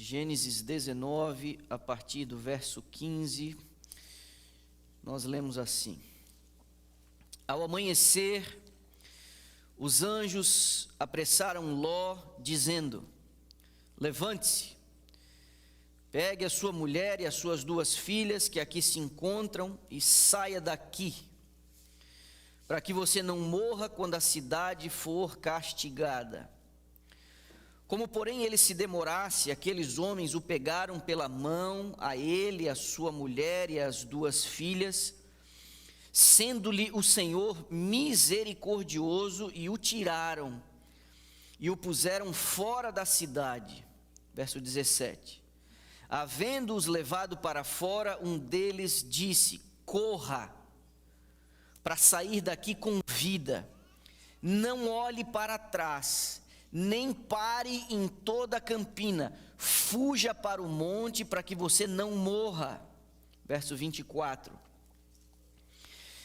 Gênesis 19, a partir do verso 15, nós lemos assim: Ao amanhecer, os anjos apressaram Ló, dizendo: Levante-se, pegue a sua mulher e as suas 2 filhas que aqui se encontram e saia daqui, para que você não morra quando a cidade for castigada. Como, porém, ele se demorasse, aqueles homens o pegaram pela mão, a ele, a sua mulher e as 2 filhas, sendo-lhe o Senhor misericordioso, e o tiraram e o puseram fora da cidade. Verso 17. Havendo-os levado para fora, um deles disse: Corra para sair daqui com vida, não olhe para trás, nem pare em toda a campina, fuja para o monte para que você não morra. Verso 24.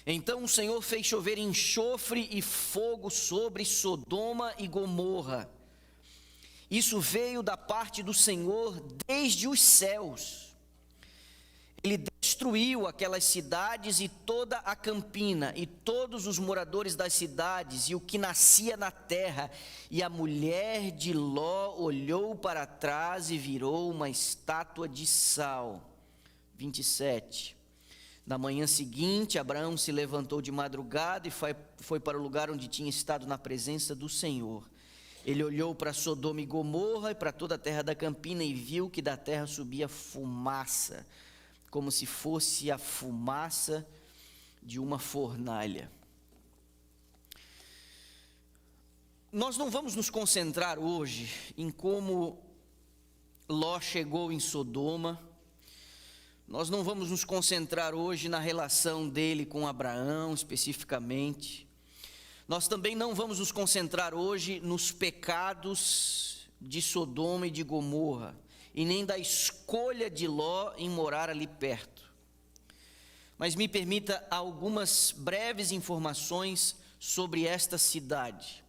Então o Senhor fez chover enxofre e fogo sobre Sodoma e Gomorra. Isso veio da parte do Senhor desde os céus. Ele destruiu aquelas cidades e toda a campina, e todos os moradores das cidades, e o que nascia na terra. E a mulher de Ló olhou para trás e virou uma estátua de sal. 27. Na manhã seguinte, Abraão se levantou de madrugada e foi para o lugar onde tinha estado na presença do Senhor. Ele olhou para Sodoma e Gomorra e para toda a terra da campina e viu que da terra subia fumaça, como se fosse a fumaça de uma fornalha. Nós não vamos nos concentrar hoje em como Ló chegou em Sodoma. Nós não vamos nos concentrar hoje na relação dele com Abraão especificamente. Nós também não vamos nos concentrar hoje nos pecados de Sodoma e de Gomorra, e nem da escolha de Ló em morar ali perto. Mas me permita algumas breves informações sobre esta cidade.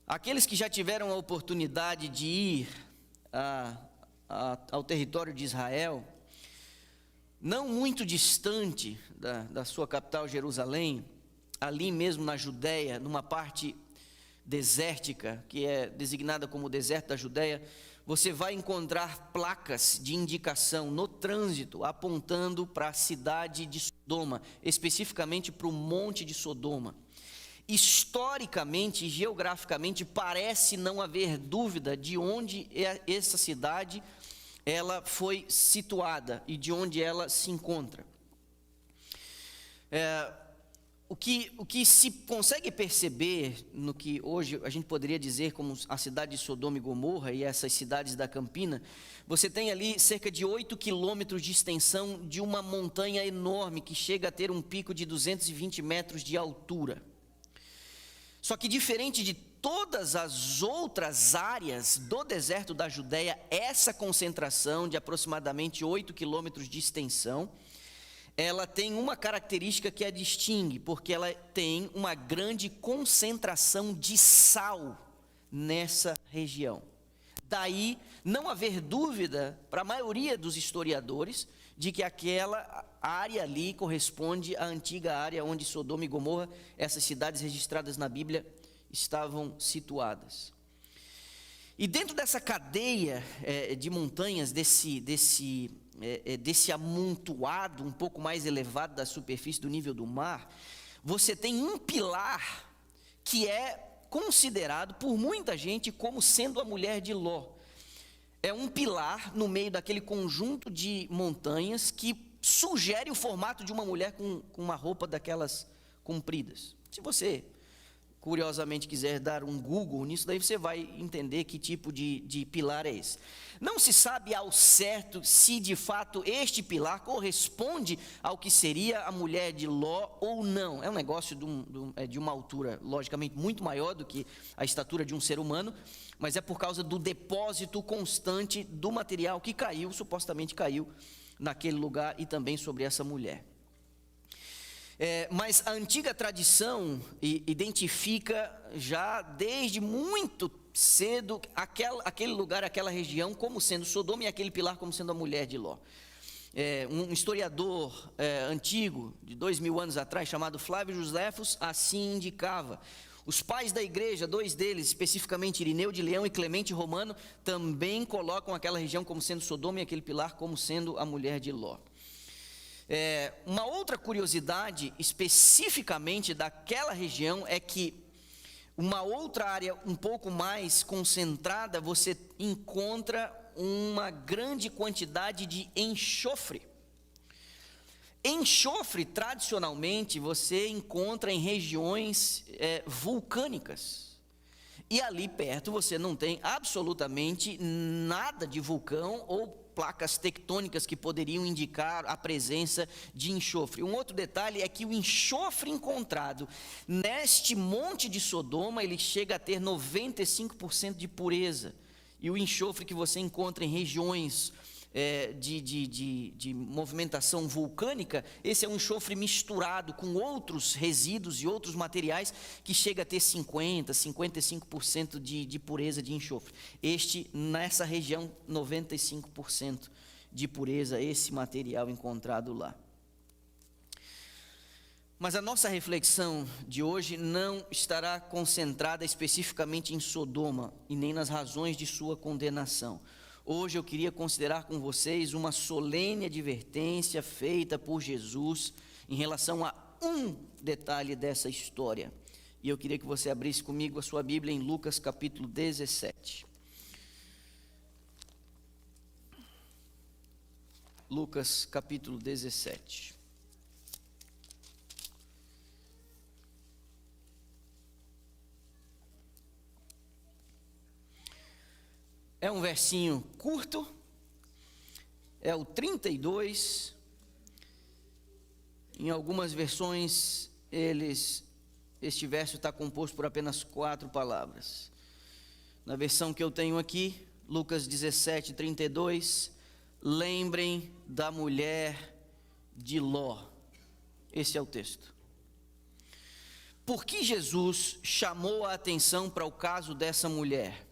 Aqueles que já tiveram a oportunidade de ir ao território de Israel, não muito distante da sua capital Jerusalém, ali mesmo na Judéia, numa parte desértica, que é designada como o deserto da Judéia, você vai encontrar placas de indicação no trânsito apontando para a cidade de Sodoma, especificamente para o monte de Sodoma. Historicamente e geograficamente parece não haver dúvida de onde essa cidade ela foi situada e de onde ela se encontra. O que se consegue perceber no que hoje a gente poderia dizer como a cidade de Sodoma e Gomorra e essas cidades da Campina, você tem ali cerca de 8 quilômetros de extensão de uma montanha enorme que chega a ter um pico de 220 metros de altura. Só que diferente de todas as outras áreas do deserto da Judéia, essa concentração de aproximadamente 8 quilômetros de extensão, ela tem uma característica que a distingue, porque ela tem uma grande concentração de sal nessa região. Daí não haver dúvida para a maioria dos historiadores de que aquela área ali corresponde à antiga área onde Sodoma e Gomorra, essas cidades registradas na Bíblia, estavam situadas. E dentro dessa cadeia de montanhas, desse amontoado um pouco mais elevado da superfície do nível do mar, você tem um pilar que é considerado por muita gente como sendo a mulher de Ló. É um pilar no meio daquele conjunto de montanhas que sugere o formato de uma mulher com uma roupa daquelas compridas. Se você curiosamente quiser dar um Google nisso, daí você vai entender que tipo de pilar é esse. Não se sabe ao certo se de fato este pilar corresponde ao que seria a mulher de Ló ou não. É um negócio de uma altura, logicamente, muito maior do que a estatura de um ser humano, mas é por causa do depósito constante do material que caiu, supostamente caiu naquele lugar e também sobre essa mulher. Mas a antiga tradição identifica já desde muito cedo aquele lugar, aquela região como sendo Sodoma e aquele pilar como sendo a mulher de Ló. Um historiador antigo, de 2000 anos atrás, chamado Flávio Joséfos, assim indicava. Os pais da igreja, dois deles, especificamente Irineu de Leão e Clemente Romano, também colocam aquela região como sendo Sodoma e aquele pilar como sendo a mulher de Ló. Uma outra curiosidade especificamente daquela região é que uma outra área um pouco mais concentrada, você encontra uma grande quantidade de enxofre. Enxofre, tradicionalmente, você encontra em regiões vulcânicas. E ali perto você não tem absolutamente nada de vulcão ou placas tectônicas que poderiam indicar a presença de enxofre. Um outro detalhe é que o enxofre encontrado neste monte de Sodoma, ele chega a ter 95% de pureza. E o enxofre que você encontra em regiões de movimentação vulcânica, esse é um enxofre misturado com outros resíduos e outros materiais que chega a ter 50%, 55% de pureza de enxofre. Nessa região, 95% de pureza, esse material encontrado lá. Mas a nossa reflexão de hoje não estará concentrada especificamente em Sodoma e nem nas razões de sua condenação. Hoje eu queria considerar com vocês uma solene advertência feita por Jesus em relação a um detalhe dessa história. E eu queria que você abrisse comigo a sua Bíblia em Lucas capítulo 17. Lucas capítulo 17. É um versinho curto, é o 32, em algumas versões este verso está composto por apenas 4 palavras. Na versão que eu tenho aqui, Lucas 17, 32, lembrem da mulher de Ló. Esse é o texto. Por que Jesus chamou a atenção para o caso dessa mulher?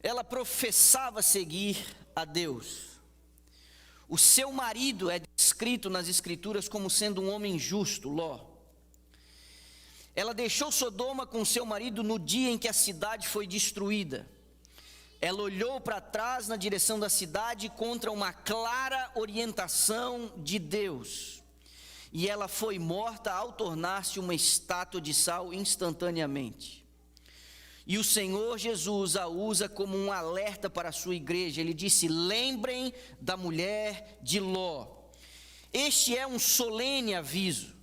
Ela professava seguir a Deus. O seu marido é descrito nas Escrituras como sendo um homem justo, Ló. Ela deixou Sodoma com seu marido no dia em que a cidade foi destruída. Ela olhou para trás na direção da cidade contra uma clara orientação de Deus. E ela foi morta ao tornar-se uma estátua de sal instantaneamente. E o Senhor Jesus a usa como um alerta para a sua igreja. Ele disse: lembrem da mulher de Ló. Este é um solene aviso.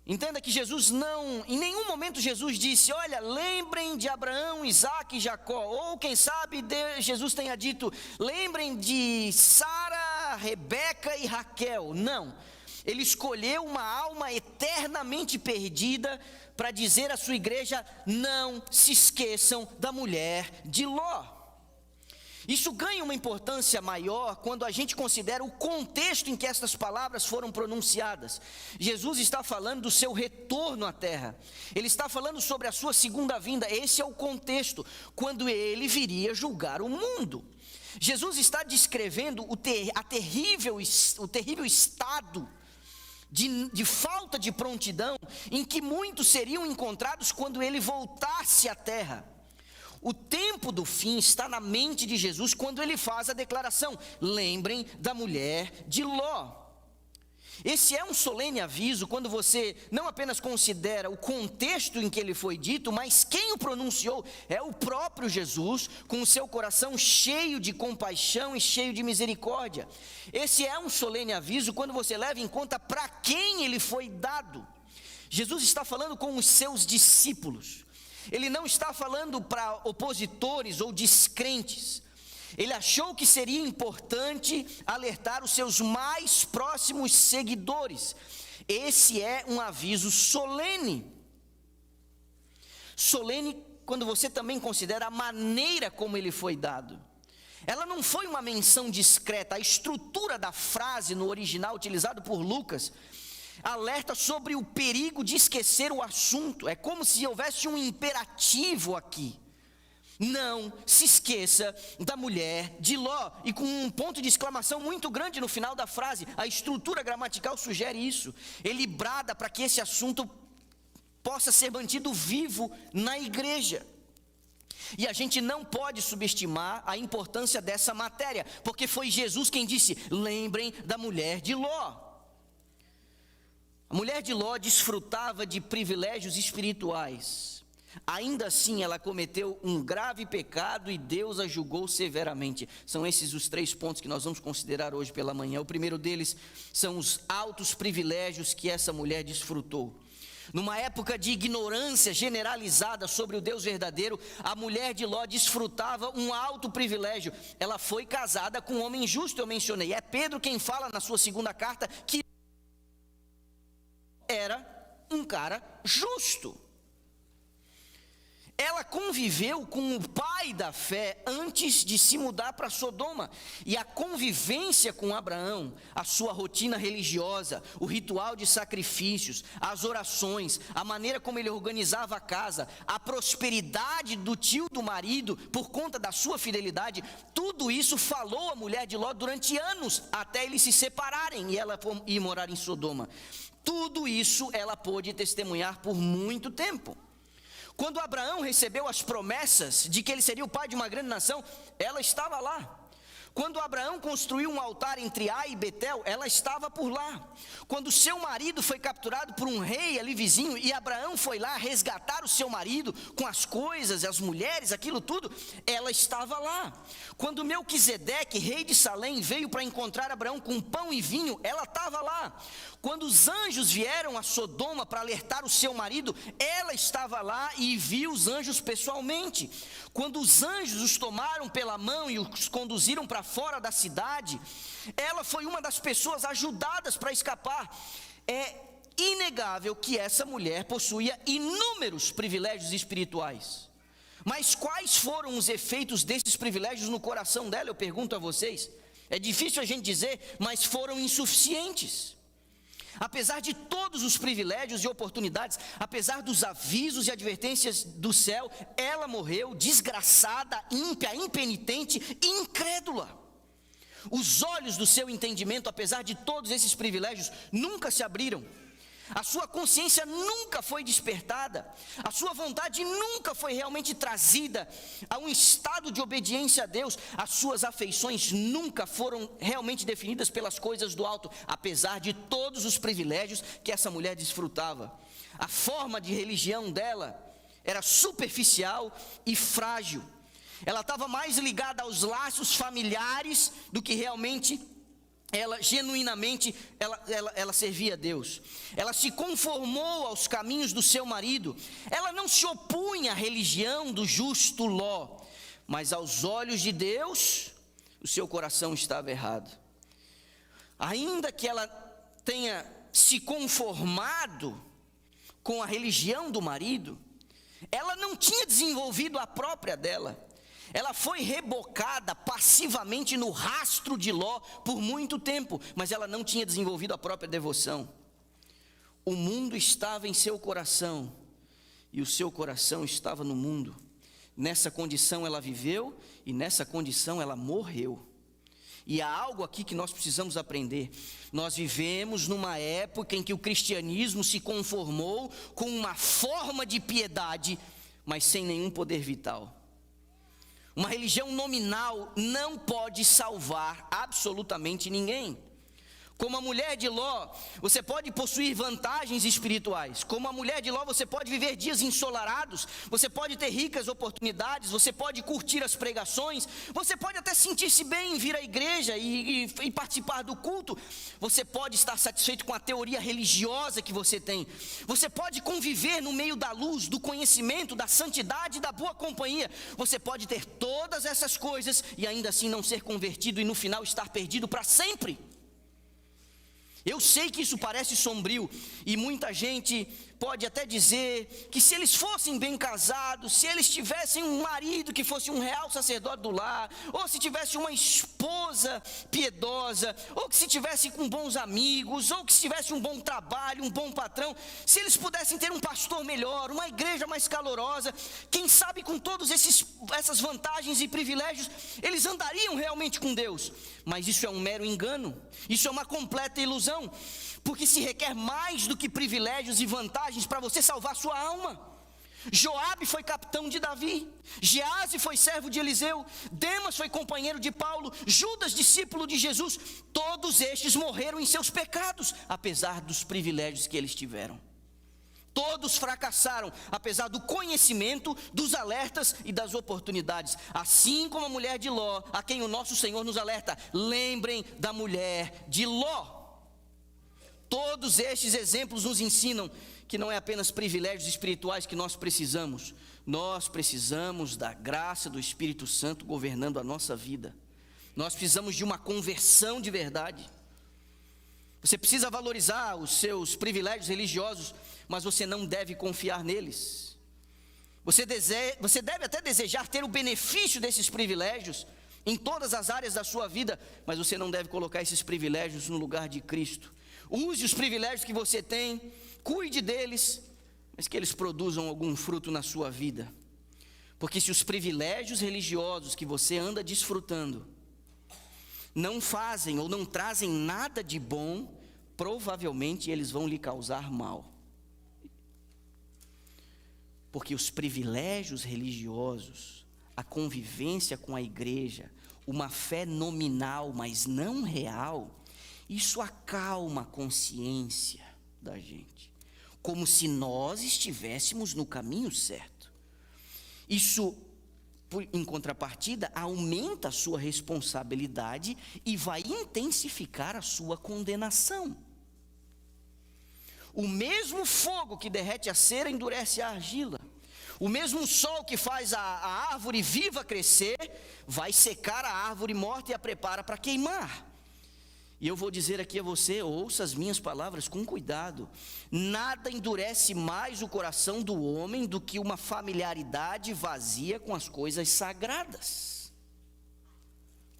Entenda que Jesus em nenhum momento Jesus disse: olha, lembrem de Abraão, Isaque e Jacó. Ou quem sabe Jesus tenha dito: lembrem de Sara, Rebeca e Raquel. Não, ele escolheu uma alma eternamente perdida para dizer à sua igreja: não se esqueçam da mulher de Ló. Isso ganha uma importância maior quando a gente considera o contexto em que estas palavras foram pronunciadas. Jesus está falando do seu retorno à terra. Ele está falando sobre a sua segunda vinda. Esse é o contexto, quando ele viria julgar o mundo. Jesus está descrevendo o terrível estado de falta de prontidão em que muitos seriam encontrados quando ele voltasse à terra. O tempo do fim está na mente de Jesus quando ele faz a declaração: lembrem da mulher de Ló. Esse é um solene aviso quando você não apenas considera o contexto em que ele foi dito, mas quem o pronunciou é o próprio Jesus, com o seu coração cheio de compaixão e cheio de misericórdia. Esse é um solene aviso quando você leva em conta para quem ele foi dado. Jesus está falando com os seus discípulos. Ele não está falando para opositores ou descrentes. Ele achou que seria importante alertar os seus mais próximos seguidores. Esse é um aviso solene. Solene quando você também considera a maneira como ele foi dado. Ela não foi uma menção discreta. A estrutura da frase no original utilizado por Lucas, alerta sobre o perigo de esquecer o assunto. É como se houvesse um imperativo aqui. Não se esqueça da mulher de Ló. E com um ponto de exclamação muito grande no final da frase. A estrutura gramatical sugere isso. Ele brada para que esse assunto possa ser mantido vivo na igreja. E a gente não pode subestimar a importância dessa matéria, porque foi Jesus quem disse: lembrem da mulher de Ló. A mulher de Ló desfrutava de privilégios espirituais. Ainda assim, ela cometeu um grave pecado e Deus a julgou severamente. São esses os 3 pontos que nós vamos considerar hoje pela manhã. O primeiro deles são os altos privilégios que essa mulher desfrutou. Numa época de ignorância generalizada sobre o Deus verdadeiro, a mulher de Ló desfrutava um alto privilégio. Ela foi casada com um homem justo, eu mencionei. É Pedro quem fala na sua segunda carta que era um cara justo. Ela conviveu com o pai da fé antes de se mudar para Sodoma. E a convivência com Abraão, a sua rotina religiosa, o ritual de sacrifícios, as orações, a maneira como ele organizava a casa, a prosperidade do tio do marido por conta da sua fidelidade, tudo isso falou a mulher de Ló durante anos, até eles se separarem e ela ir morar em Sodoma. Tudo isso ela pôde testemunhar por muito tempo. Quando Abraão recebeu as promessas de que ele seria o pai de uma grande nação, ela estava lá. Quando Abraão construiu um altar entre Ai e Betel, ela estava por lá. Quando seu marido foi capturado por um rei ali vizinho, e Abraão foi lá resgatar o seu marido com as coisas, as mulheres, aquilo tudo, ela estava lá. Quando Melquisedeque, rei de Salém, veio para encontrar Abraão com pão e vinho, ela estava lá. Quando os anjos vieram a Sodoma para alertar o seu marido, ela estava lá e viu os anjos pessoalmente. Quando os anjos os tomaram pela mão e os conduziram para fora da cidade, ela foi uma das pessoas ajudadas para escapar. É inegável que essa mulher possuía inúmeros privilégios espirituais. Mas quais foram os efeitos desses privilégios no coração dela? Eu pergunto a vocês. É difícil a gente dizer, mas foram insuficientes. Apesar de todos os privilégios e oportunidades, apesar dos avisos e advertências do céu, ela morreu desgraçada, ímpia, impenitente e incrédula. Os olhos do seu entendimento, apesar de todos esses privilégios, nunca se abriram. A sua consciência nunca foi despertada, a sua vontade nunca foi realmente trazida a um estado de obediência a Deus, as suas afeições nunca foram realmente definidas pelas coisas do alto, apesar de todos os privilégios que essa mulher desfrutava. A forma de religião dela era superficial e frágil. Ela estava mais ligada aos laços familiares do que realmente ela genuinamente servia a Deus. Ela se conformou aos caminhos do seu marido. Ela não se opunha à religião do justo Ló, mas aos olhos de Deus, o seu coração estava errado. Ainda que ela tenha se conformado com a religião do marido, ela não tinha desenvolvido a própria dela. Ela foi rebocada passivamente no rastro de Ló por muito tempo, mas ela não tinha desenvolvido a própria devoção. O mundo estava em seu coração e o seu coração estava no mundo. Nessa condição ela viveu e nessa condição ela morreu. E há algo aqui que nós precisamos aprender. Nós vivemos numa época em que o cristianismo se conformou com uma forma de piedade, mas sem nenhum poder vital. Uma religião nominal não pode salvar absolutamente ninguém. Como a mulher de Ló, você pode possuir vantagens espirituais. Como a mulher de Ló, você pode viver dias ensolarados. Você pode ter ricas oportunidades. Você pode curtir as pregações. Você pode até sentir-se bem em vir à igreja e participar do culto. Você pode estar satisfeito com a teoria religiosa que você tem. Você pode conviver no meio da luz, do conhecimento, da santidade e da boa companhia. Você pode ter todas essas coisas e ainda assim não ser convertido e no final estar perdido para sempre. Eu sei que isso parece sombrio e muita gente pode até dizer que se eles fossem bem casados, se eles tivessem um marido que fosse um real sacerdote do lar, ou se tivesse uma esposa piedosa, ou que se tivesse com bons amigos, ou que se tivesse um bom trabalho, um bom patrão, se eles pudessem ter um pastor melhor, uma igreja mais calorosa, quem sabe com todas essas vantagens e privilégios, eles andariam realmente com Deus. Mas isso é um mero engano, isso é uma completa ilusão, porque se requer mais do que privilégios e vantagens para você salvar sua alma. Joabe foi capitão de Davi, Geazi foi servo de Eliseu, Demas foi companheiro de Paulo, Judas, discípulo de Jesus. Todos estes morreram em seus pecados, apesar dos privilégios que eles tiveram. Todos fracassaram, apesar do conhecimento, dos alertas e das oportunidades. Assim como a mulher de Ló, a quem o nosso Senhor nos alerta: lembrem da mulher de Ló. Todos estes exemplos nos ensinam que não é apenas privilégios espirituais que nós precisamos da graça do Espírito Santo governando a nossa vida. Nós precisamos de uma conversão de verdade. Você precisa valorizar os seus privilégios religiosos, mas você não deve confiar neles. Você deve até desejar ter o benefício desses privilégios em todas as áreas da sua vida, mas você não deve colocar esses privilégios no lugar de Cristo. Use os privilégios que você tem, cuide deles, mas que eles produzam algum fruto na sua vida. Porque se os privilégios religiosos que você anda desfrutando não fazem ou não trazem nada de bom, provavelmente eles vão lhe causar mal. Porque os privilégios religiosos, a convivência com a igreja, uma fé nominal, mas não real, isso acalma a consciência da gente, como se nós estivéssemos no caminho certo. Isso, em contrapartida, aumenta a sua responsabilidade e vai intensificar a sua condenação. O mesmo fogo que derrete a cera endurece a argila. O mesmo sol que faz a árvore viva crescer, vai secar a árvore morta e a prepara para queimar. E eu vou dizer aqui a você, ouça as minhas palavras com cuidado: nada endurece mais o coração do homem do que uma familiaridade vazia com as coisas sagradas.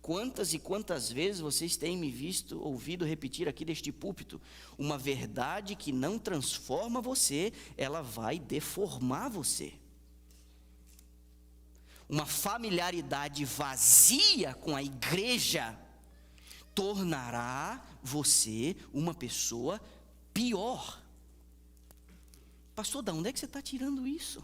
Quantas e quantas vezes vocês têm me ouvido repetir aqui deste púlpito: uma verdade que não transforma você, ela vai deformar você. Uma familiaridade vazia com a igreja tornará você uma pessoa pior. Pastor, de onde é que você está tirando isso?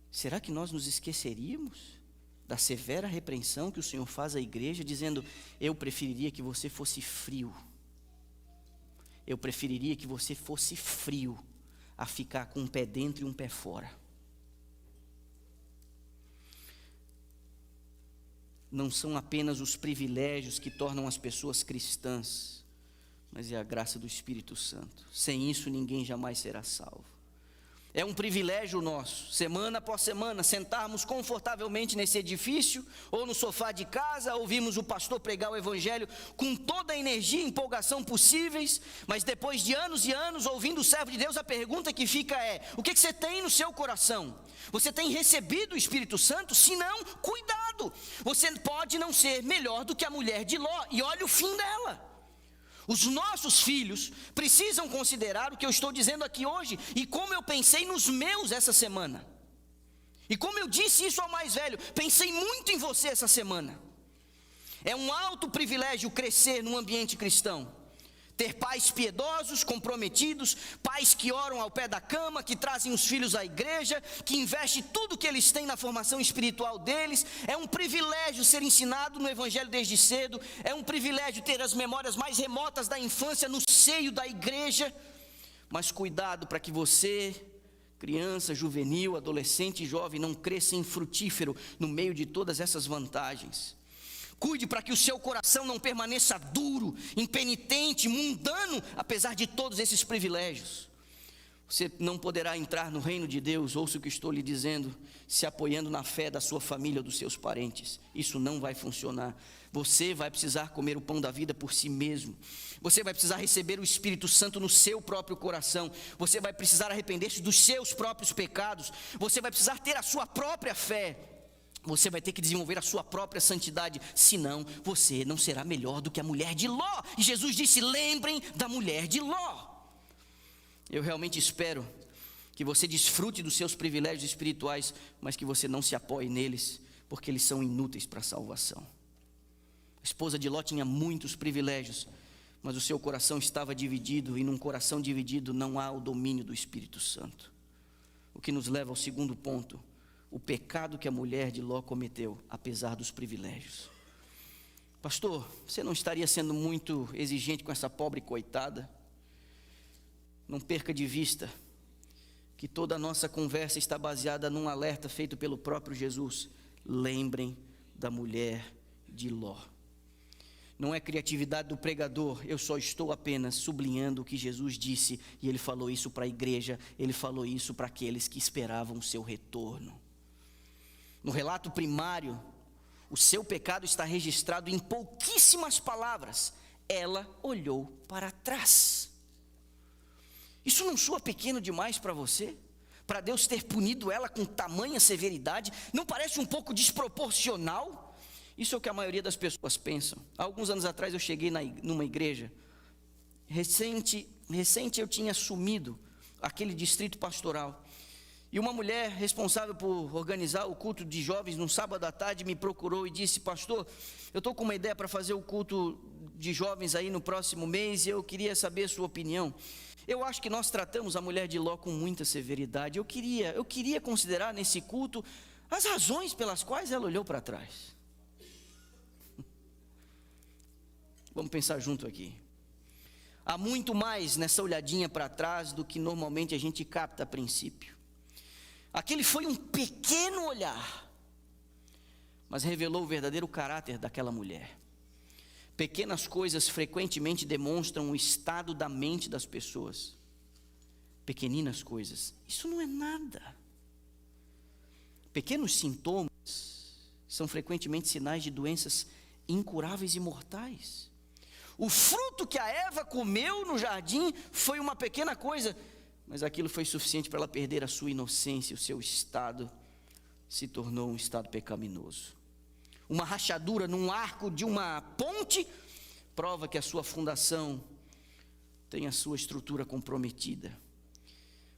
Será que nós nos esqueceríamos da severa repreensão que o Senhor faz à igreja, dizendo: eu preferiria que você fosse frio. Eu preferiria que você fosse frio a ficar com um pé dentro e um pé fora. Não são apenas os privilégios que tornam as pessoas cristãs, mas é a graça do Espírito Santo. Sem isso ninguém jamais será salvo. É um privilégio nosso, semana após semana, sentarmos confortavelmente nesse edifício ou no sofá de casa, ouvirmos o pastor pregar o evangelho com toda a energia e empolgação possíveis, mas depois de anos e anos ouvindo o servo de Deus, a pergunta que fica é: o que você tem no seu coração? Você tem recebido o Espírito Santo? Se não, cuidado, você pode não ser melhor do que a mulher de Ló, e olha o fim dela. Os nossos filhos precisam considerar o que eu estou dizendo aqui hoje e como eu pensei nos meus essa semana. E como eu disse isso ao mais velho, pensei muito em você essa semana. É um alto privilégio crescer num ambiente cristão. Ter pais piedosos, comprometidos, pais que oram ao pé da cama, que trazem os filhos à igreja, que investem tudo que eles têm na formação espiritual deles. É um privilégio ser ensinado no evangelho desde cedo. É um privilégio ter as memórias mais remotas da infância no seio da igreja. Mas cuidado para que você, criança, juvenil, adolescente e jovem, não cresça infrutífero no meio de todas essas vantagens. Cuide para que o seu coração não permaneça duro, impenitente, mundano, apesar de todos esses privilégios. Você não poderá entrar no reino de Deus, ouça o que estou lhe dizendo, se apoiando na fé da sua família ou dos seus parentes. Isso não vai funcionar. Você vai precisar comer o pão da vida por si mesmo. Você vai precisar receber o Espírito Santo no seu próprio coração. Você vai precisar arrepender-se dos seus próprios pecados. Você vai precisar ter a sua própria fé. Você vai ter que desenvolver a sua própria santidade. Senão, você não será melhor do que a mulher de Ló. E Jesus disse: lembrem da mulher de Ló. Eu realmente espero que você desfrute dos seus privilégios espirituais, mas que você não se apoie neles, porque eles são inúteis para a salvação. A esposa de Ló tinha muitos privilégios, mas o seu coração estava dividido, e num coração dividido não há o domínio do Espírito Santo. O que nos leva ao segundo ponto: o pecado que a mulher de Ló cometeu, apesar dos privilégios. Pastor, você não estaria sendo muito exigente com essa pobre coitada? Não perca de vista que toda a nossa conversa está baseada num alerta feito pelo próprio Jesus. Lembrem da mulher de Ló. Não é criatividade do pregador, eu só estou apenas sublinhando o que Jesus disse, e ele falou isso para a igreja, ele falou isso para aqueles que esperavam o seu retorno. No relato primário, o seu pecado está registrado em pouquíssimas palavras. Ela olhou para trás. Isso não soa pequeno demais para você? Para Deus ter punido ela com tamanha severidade? Não parece um pouco desproporcional? Isso é o que a maioria das pessoas pensam. Há alguns anos atrás eu cheguei numa igreja. Recente eu tinha assumido aquele distrito pastoral. E uma mulher responsável por organizar o culto de jovens no sábado à tarde me procurou e disse: pastor, eu estou com uma ideia para fazer o culto de jovens aí no próximo mês, e eu queria saber a sua opinião. Eu acho que nós tratamos a mulher de Ló com muita severidade. Eu queria considerar nesse culto as razões pelas quais ela olhou para trás. Vamos pensar junto aqui. Há muito mais nessa olhadinha para trás do que normalmente a gente capta a princípio. Aquele foi um pequeno olhar, mas revelou o verdadeiro caráter daquela mulher. Pequenas coisas frequentemente demonstram o estado da mente das pessoas. Pequeninas coisas, isso não é nada. Pequenos sintomas são frequentemente sinais de doenças incuráveis e mortais. O fruto que a Eva comeu no jardim foi uma pequena coisa, mas aquilo foi suficiente para ela perder a sua inocência. O seu estado se tornou um estado pecaminoso. Uma rachadura num arco de uma ponte prova que a sua fundação tem a sua estrutura comprometida.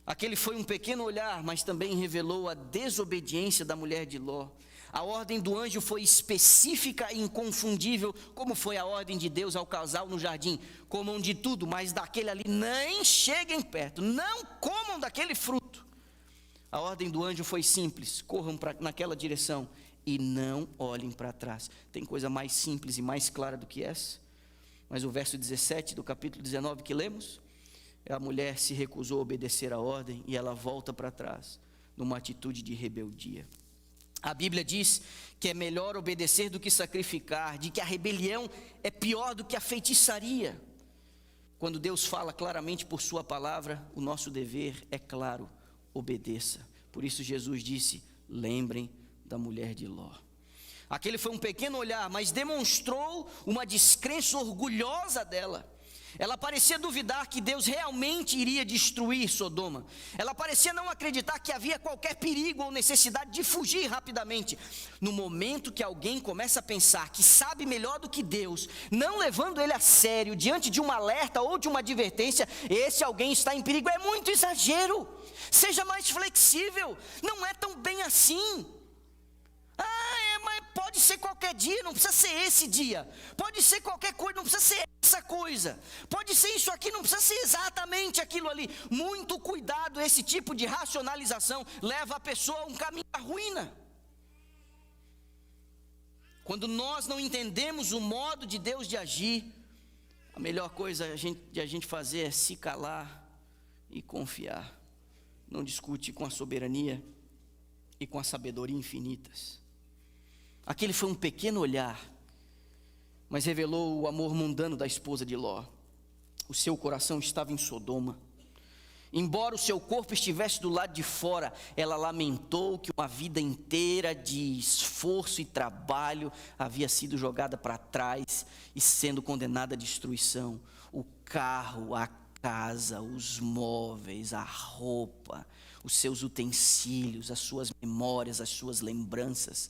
Aquele foi um pequeno olhar, mas também revelou a desobediência da mulher de Ló. A ordem do anjo foi específica e inconfundível, como foi a ordem de Deus ao casal no jardim: comam de tudo, mas daquele ali nem cheguem perto, não comam daquele fruto. A ordem do anjo foi simples: corram naquela direção e não olhem para trás. Tem coisa mais simples e mais clara do que essa? Mas o verso 17 do capítulo 19 que lemos, a mulher se recusou a obedecer a ordem e ela volta para trás, numa atitude de rebeldia. A Bíblia diz que é melhor obedecer do que sacrificar, de que a rebelião é pior do que a feitiçaria. Quando Deus fala claramente por sua palavra, o nosso dever é claro: obedeça. Por isso Jesus disse: lembrem da mulher de Ló. Aquele foi um pequeno olhar, mas demonstrou uma descrença orgulhosa dela. Ela parecia duvidar que Deus realmente iria destruir Sodoma. Ela parecia não acreditar que havia qualquer perigo ou necessidade de fugir rapidamente. No momento que alguém começa a pensar que sabe melhor do que Deus, não levando ele a sério diante de um alerta ou de uma advertência, esse alguém está em perigo. É muito exagero. Seja mais flexível. Não é tão bem assim. Mas pode ser qualquer dia, não precisa ser esse dia. Pode ser qualquer coisa, não precisa ser essa coisa. Pode ser isso aqui, não precisa ser exatamente aquilo ali. Muito cuidado, esse tipo de racionalização leva a pessoa a um caminho da ruína. Quando nós não entendemos o modo de Deus de agir, a melhor coisa de a gente fazer é se calar e confiar. Não discute com a soberania e com a sabedoria infinitas. Aquele foi um pequeno olhar, mas revelou o amor mundano da esposa de Ló. O seu coração estava em Sodoma. Embora o seu corpo estivesse do lado de fora, ela lamentou que uma vida inteira de esforço e trabalho havia sido jogada para trás e sendo condenada à destruição. O carro, a casa, os móveis, a roupa, os seus utensílios, as suas memórias, as suas lembranças.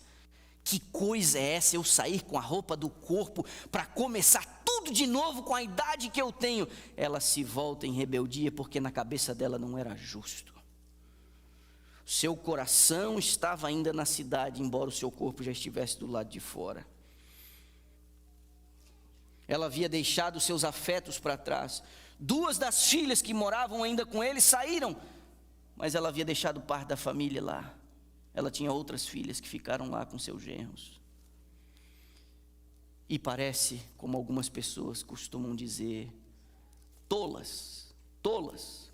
Que coisa é essa, eu sair com a roupa do corpo para começar tudo de novo com a idade que eu tenho? Ela se volta em rebeldia porque na cabeça dela não era justo. Seu coração estava ainda na cidade, embora o seu corpo já estivesse do lado de fora. Ela havia deixado seus afetos para trás. 2 das filhas que moravam ainda com ele saíram, mas ela havia deixado parte da família lá. Ela tinha outras filhas que ficaram lá com seus genros. E parece, como algumas pessoas costumam dizer, tolas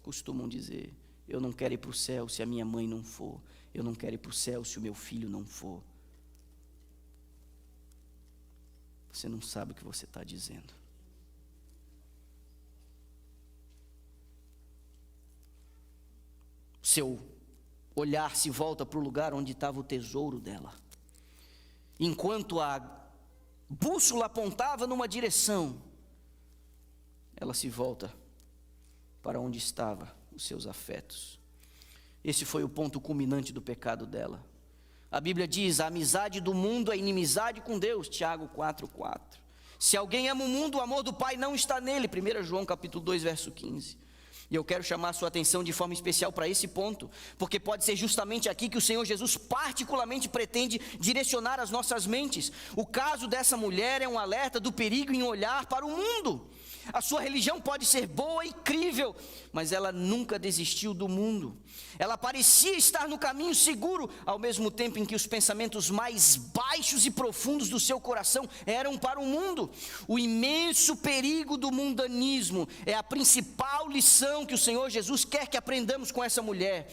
costumam dizer: eu não quero ir para o céu se a minha mãe não for, eu não quero ir para o céu se o meu filho não for. Você não sabe o que você está dizendo. Seu olhar se volta para o lugar onde estava o tesouro dela. Enquanto a bússola apontava numa direção, ela se volta para onde estavam os seus afetos. Esse foi o ponto culminante do pecado dela. A Bíblia diz: a amizade do mundo é inimizade com Deus, Tiago 4:4. Se alguém ama o mundo, o amor do Pai não está nele, 1 João capítulo 2, verso 15. E eu quero chamar a sua atenção de forma especial para esse ponto, porque pode ser justamente aqui que o Senhor Jesus particularmente pretende direcionar as nossas mentes. O caso dessa mulher é um alerta do perigo em olhar para o mundo. A sua religião pode ser boa e crível, mas ela nunca desistiu do mundo. Ela parecia estar no caminho seguro, ao mesmo tempo em que os pensamentos mais baixos e profundos do seu coração eram para o mundo. O imenso perigo do mundanismo é a principal lição que o Senhor Jesus quer que aprendamos com essa mulher.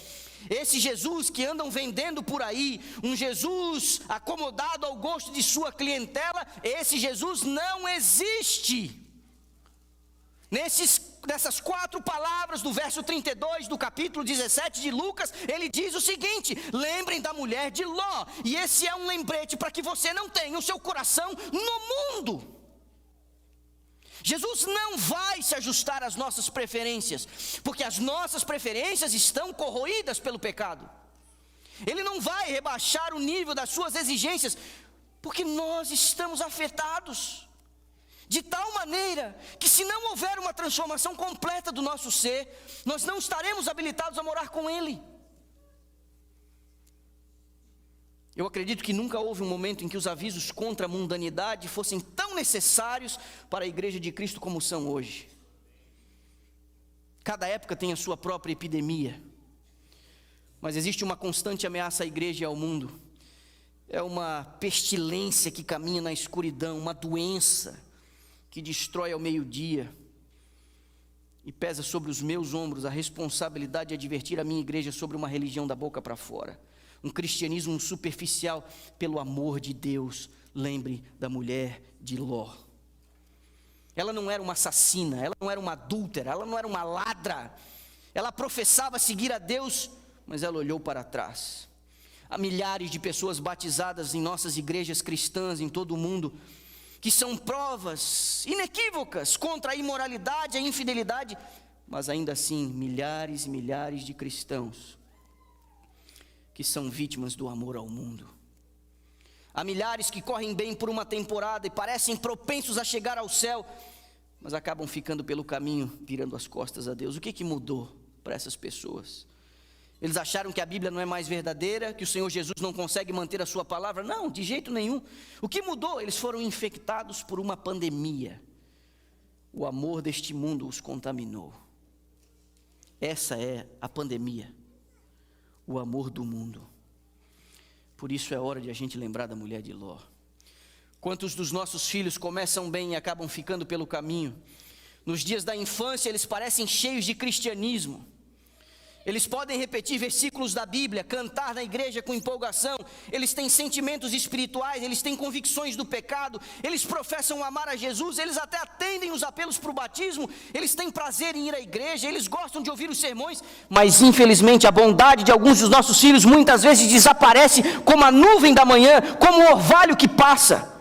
Esse Jesus que andam vendendo por aí, um Jesus acomodado ao gosto de sua clientela, esse Jesus não existe. Nessas 4 palavras do verso 32 do capítulo 17 de Lucas, ele diz o seguinte: lembrem da mulher de Ló. E esse é um lembrete para que você não tenha o seu coração no mundo. Jesus não vai se ajustar às nossas preferências, porque as nossas preferências estão corroídas pelo pecado. Ele não vai rebaixar o nível das suas exigências, porque nós estamos afetados. De tal maneira que, se não houver uma transformação completa do nosso ser, nós não estaremos habilitados a morar com Ele. Eu acredito que nunca houve um momento em que os avisos contra a mundanidade fossem tão necessários para a igreja de Cristo como são hoje. Cada época tem a sua própria epidemia, mas existe uma constante ameaça à igreja e ao mundo. É uma pestilência que caminha na escuridão, uma doença que destrói ao meio-dia, e pesa sobre os meus ombros a responsabilidade de advertir a minha igreja sobre uma religião da boca para fora, um cristianismo superficial pelo amor de Deus. Lembre da mulher de Ló. Ela não era uma assassina, ela não era uma adúltera, ela não era uma ladra. Ela professava seguir a Deus, mas ela olhou para trás. Há milhares de pessoas batizadas em nossas igrejas cristãs em todo o mundo, que são provas inequívocas contra a imoralidade, a infidelidade, mas ainda assim milhares e milhares de cristãos que são vítimas do amor ao mundo. Há milhares que correm bem por uma temporada e parecem propensos a chegar ao céu, mas acabam ficando pelo caminho, virando as costas a Deus. O que mudou para essas pessoas? Eles acharam que a Bíblia não é mais verdadeira, que o Senhor Jesus não consegue manter a sua palavra? Não, de jeito nenhum. O que mudou? Eles foram infectados por uma pandemia. O amor deste mundo os contaminou. Essa é a pandemia, o amor do mundo. Por isso é hora de a gente lembrar da mulher de Ló. Quantos dos nossos filhos começam bem e acabam ficando pelo caminho? Nos dias da infância eles parecem cheios de cristianismo, Eles podem repetir versículos da Bíblia, cantar na igreja com empolgação, eles têm sentimentos espirituais, eles têm convicções do pecado, eles professam amar a Jesus, eles até atendem os apelos para o batismo, eles têm prazer em ir à igreja, eles gostam de ouvir os sermões, mas infelizmente a bondade de alguns dos nossos filhos muitas vezes desaparece como a nuvem da manhã, como o orvalho que passa.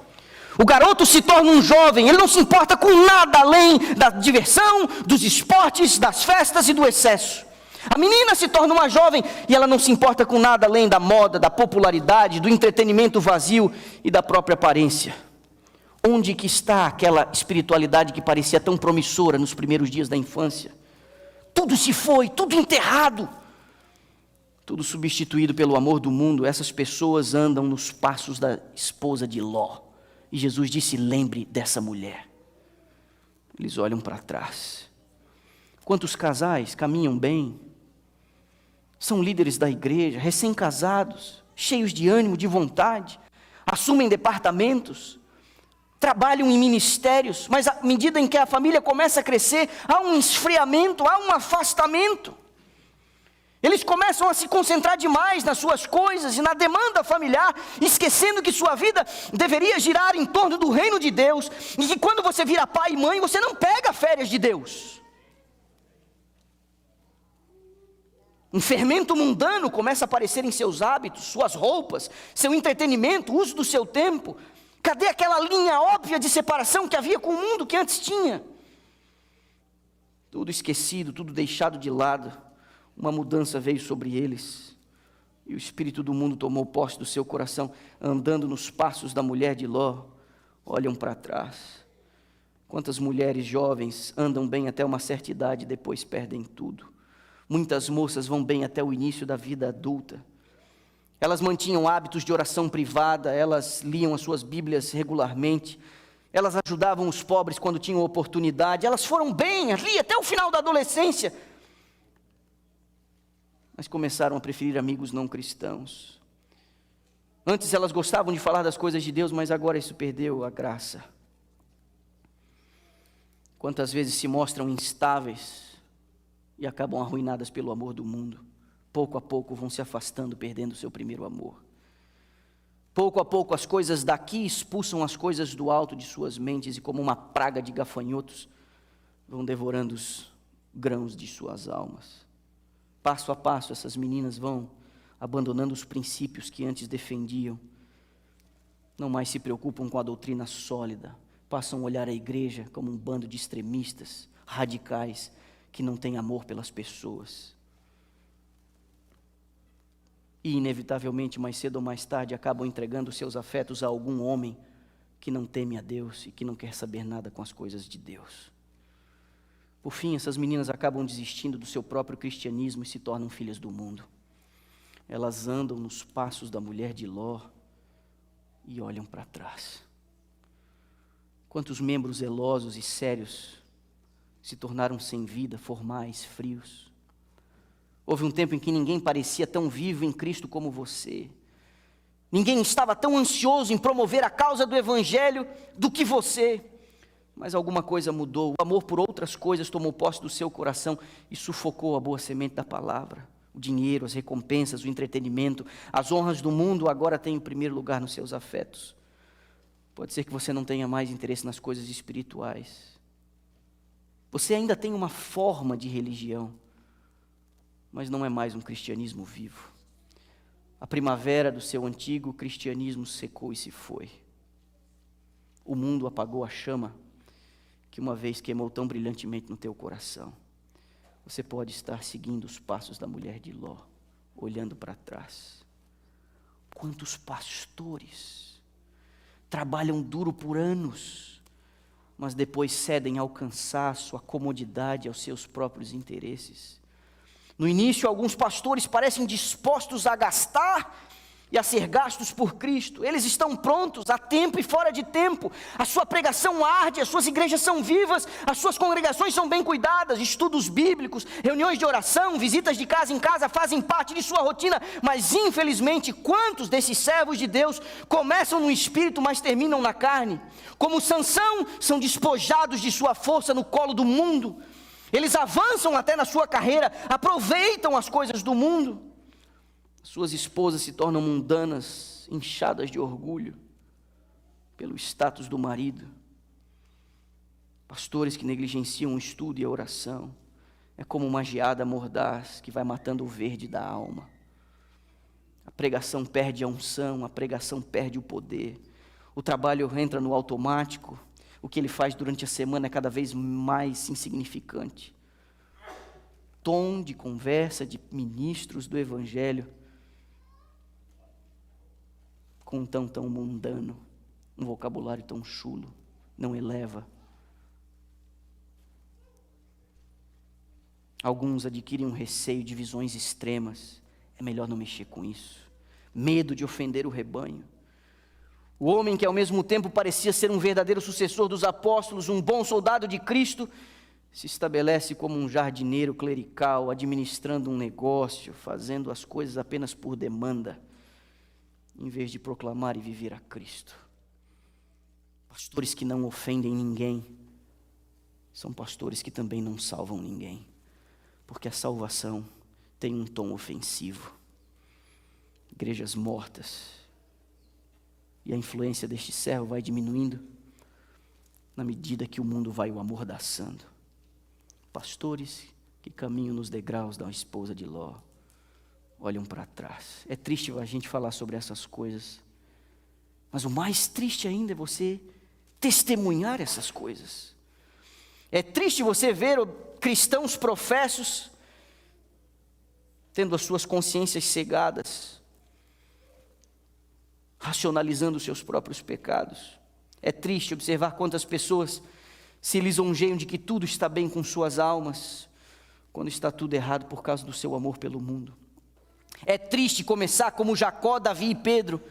O garoto se torna um jovem, ele não se importa com nada além da diversão, dos esportes, das festas e do excesso. A menina se torna uma jovem e ela não se importa com nada além da moda, da popularidade, do entretenimento vazio e da própria aparência. Onde que está aquela espiritualidade que parecia tão promissora nos primeiros dias da infância? Tudo se foi, tudo enterrado, tudo substituído pelo amor do mundo. Essas pessoas andam nos passos da esposa de Ló. E Jesus disse: lembre dessa mulher. Eles olham para trás. Quantos casais caminham bem, são líderes da igreja, recém-casados, cheios de ânimo, de vontade, assumem departamentos, trabalham em ministérios, mas à medida em que a família começa a crescer, há um esfriamento, há um afastamento. Eles começam a se concentrar demais nas suas coisas e na demanda familiar, esquecendo que sua vida deveria girar em torno do reino de Deus, e que quando você vira pai e mãe, você não pega férias de Deus. Um fermento mundano começa a aparecer em seus hábitos, suas roupas, seu entretenimento, o uso do seu tempo. Cadê aquela linha óbvia de separação que havia com o mundo que antes tinha? Tudo esquecido, tudo deixado de lado. Uma mudança veio sobre eles. E o espírito do mundo tomou posse do seu coração, andando nos passos da mulher de Ló. Olham para trás. Quantas mulheres jovens andam bem até uma certa idade e depois perdem tudo. Muitas moças vão bem até o início da vida adulta. Elas mantinham hábitos de oração privada, elas liam as suas Bíblias regularmente, elas ajudavam os pobres quando tinham oportunidade, elas foram bem ali até o final da adolescência, mas começaram a preferir amigos não cristãos. Antes elas gostavam de falar das coisas de Deus, mas agora isso perdeu a graça. Quantas vezes se mostram instáveis e acabam arruinadas pelo amor do mundo. Pouco a pouco vão se afastando, perdendo o seu primeiro amor. Pouco a pouco as coisas daqui expulsam as coisas do alto de suas mentes, e como uma praga de gafanhotos, vão devorando os grãos de suas almas. Passo a passo essas meninas vão abandonando os princípios que antes defendiam. Não mais se preocupam com a doutrina sólida, passam a olhar a igreja como um bando de extremistas, radicais, que não tem amor pelas pessoas. E inevitavelmente, mais cedo ou mais tarde, acabam entregando seus afetos a algum homem que não teme a Deus e que não quer saber nada com as coisas de Deus. Por fim, essas meninas acabam desistindo do seu próprio cristianismo e se tornam filhas do mundo. Elas andam nos passos da mulher de Ló e olham para trás. Quantos membros zelosos e sérios se tornaram sem vida, formais, frios. Houve um tempo em que ninguém parecia tão vivo em Cristo como você. Ninguém estava tão ansioso em promover a causa do Evangelho do que você. Mas alguma coisa mudou. O amor por outras coisas tomou posse do seu coração e sufocou a boa semente da palavra. O dinheiro, as recompensas, o entretenimento, as honras do mundo agora têm o primeiro lugar nos seus afetos. Pode ser que você não tenha mais interesse nas coisas espirituais. Você ainda tem uma forma de religião, mas não é mais um cristianismo vivo. A primavera do seu antigo cristianismo secou e se foi. O mundo apagou a chama que uma vez queimou tão brilhantemente no teu coração. Você pode estar seguindo os passos da mulher de Ló, olhando para trás. Quantos pastores trabalham duro por anos, mas depois cedem ao cansaço, à comodidade, aos seus próprios interesses. No início, alguns pastores parecem dispostos a gastar e a ser gastos por Cristo. Eles estão prontos a tempo e fora de tempo. A sua pregação arde, as suas igrejas são vivas, as suas congregações são bem cuidadas, estudos bíblicos, reuniões de oração, visitas de casa em casa fazem parte de sua rotina. Mas infelizmente, quantos desses servos de Deus começam no espírito, mas terminam na carne? Como Sansão, são despojados de sua força no colo do mundo. Eles avançam até na sua carreira, aproveitam as coisas do mundo. Suas esposas se tornam mundanas, inchadas de orgulho pelo status do marido. Pastores que negligenciam o estudo e a oração. É como uma geada mordaz que vai matando o verde da alma. A pregação perde a unção, a pregação perde o poder. O trabalho entra no automático. O que ele faz durante a semana é cada vez mais insignificante. Tom de conversa de ministros do Evangelho com um tão mundano, um vocabulário tão chulo, não eleva. Alguns adquirem um receio de visões extremas. É melhor não mexer com isso. Medo de ofender o rebanho. O homem que ao mesmo tempo parecia ser um verdadeiro sucessor dos apóstolos, um bom soldado de Cristo, se estabelece como um jardineiro clerical, administrando um negócio, fazendo as coisas apenas por demanda, em vez de proclamar e viver a Cristo. Pastores que não ofendem ninguém, são pastores que também não salvam ninguém, porque a salvação tem um tom ofensivo. Igrejas mortas, e a influência deste servo vai diminuindo, na medida que o mundo vai o amordaçando. Pastores que caminham nos degraus da esposa de Ló, olham para trás. É triste a gente falar sobre essas coisas, mas o mais triste ainda é você testemunhar essas coisas. É triste você ver cristãos professos tendo as suas consciências cegadas, racionalizando os seus próprios pecados. É triste observar quantas pessoas se lisonjeiam de que tudo está bem com suas almas, quando está tudo errado por causa do seu amor pelo mundo. É triste começar como Jacó, Davi e Pedro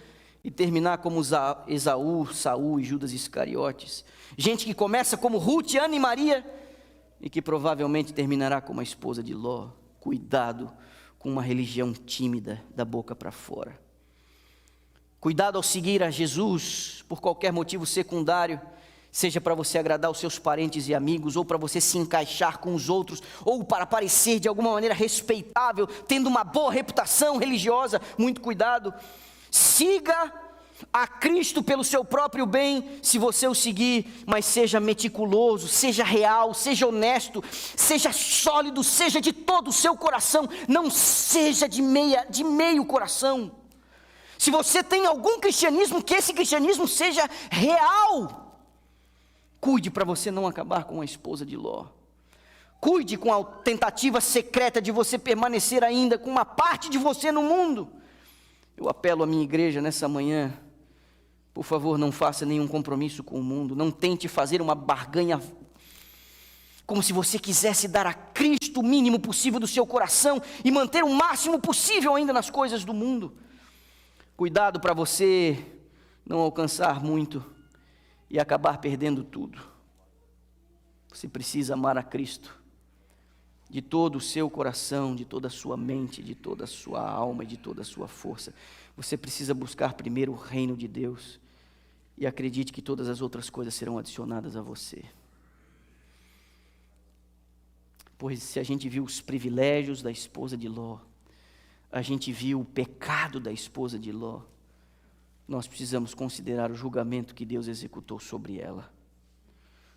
e terminar como Esaú, Saul e Judas Iscariotes. Gente que começa como Ruth, Ana e Maria e que provavelmente terminará como a esposa de Ló. Cuidado com uma religião tímida da boca para fora. Cuidado ao seguir a Jesus por qualquer motivo secundário, seja para você agradar os seus parentes e amigos, ou para você se encaixar com os outros, ou para parecer de alguma maneira respeitável, tendo uma boa reputação religiosa. Muito cuidado. Siga a Cristo pelo seu próprio bem, se você o seguir, mas seja meticuloso, seja real, seja honesto, seja sólido, seja de todo o seu coração, não seja de meio coração. Se você tem algum cristianismo, que esse cristianismo seja real. Cuide para você não acabar com a esposa de Ló. Cuide com a tentativa secreta de você permanecer ainda com uma parte de você no mundo. Eu apelo à minha igreja nessa manhã, por favor, não faça nenhum compromisso com o mundo. Não tente fazer uma barganha como se você quisesse dar a Cristo o mínimo possível do seu coração e manter o máximo possível ainda nas coisas do mundo. Cuidado para você não alcançar muito e acabar perdendo tudo. Você precisa amar a Cristo de todo o seu coração, de toda a sua mente, de toda a sua alma e de toda a sua força. Você precisa buscar primeiro o reino de Deus e acredite que todas as outras coisas serão adicionadas a você. Pois se a gente viu os privilégios da esposa de Ló, a gente viu o pecado da esposa de Ló, nós precisamos considerar o julgamento que Deus executou sobre ela,